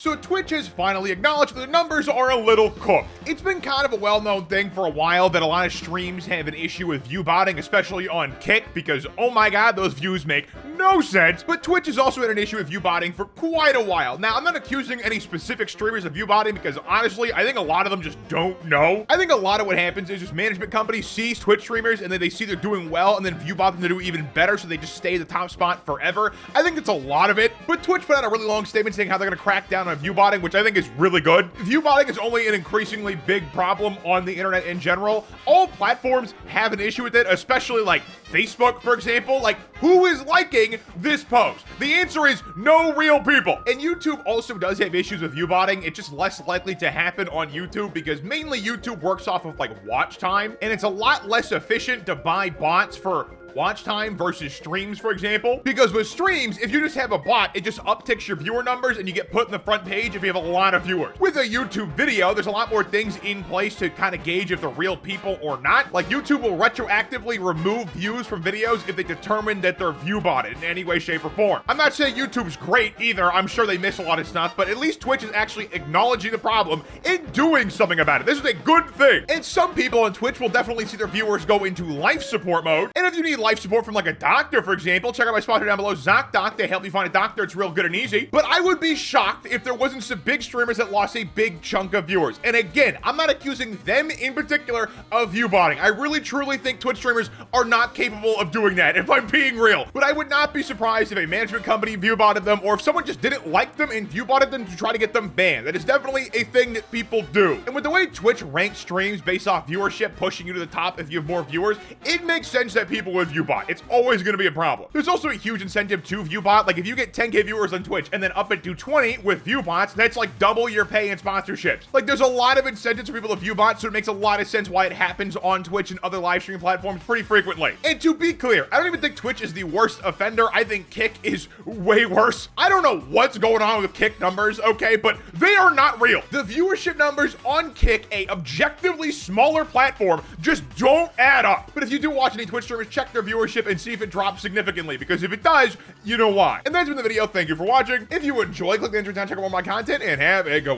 So Twitch has finally acknowledged that the numbers are a little cooked. It's been kind of a well-known thing for a while that a lot of streams have an issue with view botting, especially on Kick, because oh my god, those views make no sense. But Twitch has also had an issue with view botting for quite a while. Now, I'm not accusing any specific streamers of view botting because honestly, I think a lot of them just don't know. I think a lot of what happens is just management companies see Twitch streamers and then they see they're doing well and then view bot them to do even better, so they just stay at the top spot forever. I think it's a lot of it, but Twitch put out a really long statement saying how they're gonna crack down on view botting, which I think is really good. View botting is only an increasingly big problem on the internet in general. All platforms have an issue with it, especially like Facebook, for example. Like, who is liking this post? The answer is no real people. And YouTube also does have issues with view botting. It's just less likely to happen on YouTube because mainly YouTube works off of like watch time, and it's a lot less efficient to buy bots for watch time versus streams, for example, because with streams, if you just have a bot, it just upticks your viewer numbers and you get put in the front page if you have a lot of viewers. With a YouTube video, there's a lot more things in place to kind of gauge if they're real people or not. Like, YouTube will retroactively remove views from videos if they determine that they're view botted in any way, shape, or form. I'm not saying YouTube's great either. I'm sure they miss a lot of stuff, but at least Twitch is actually acknowledging the problem and doing something about it. This is a good thing. And some people on Twitch will definitely see their viewers go into life support mode. And if you need life support from like a doctor, for example, check out my sponsor down below, ZocDoc. They help you find a doctor. It's real good and easy. But I would be shocked if there wasn't some big streamers that lost a big chunk of viewers. And again, I'm not accusing them in particular of view botting. I really truly think Twitch streamers are not capable of doing that, if I'm being real. But I would not be surprised if a management company view botted them, or if someone just didn't like them and view botted them to try to get them banned. That is definitely a thing that people do. And with the way Twitch ranks streams based off viewership, pushing you to the top if you have more viewers, it makes sense that people would view bot. It's always going to be a problem. There's also a huge incentive to view bot. Like, if you get 10K viewers on Twitch and then up it to 20 with view bots, that's like double your pay and sponsorships. Like, there's a lot of incentives for people to view bots, so it makes a lot of sense why it happens on Twitch and other live streaming platforms pretty frequently. And to be clear, I don't even think Twitch is the worst offender. I think Kick is way worse. I don't know what's going on with Kick numbers, okay, but they are not real. The viewership numbers on Kick, a objectively smaller platform, just don't add up. But if you do watch any Twitch streamers, check their viewership and see if it drops significantly, because if it does, you know why. And that's been the video. Thank you for watching. If you enjoyed, click the intro down, check out more of my content, and have a good one.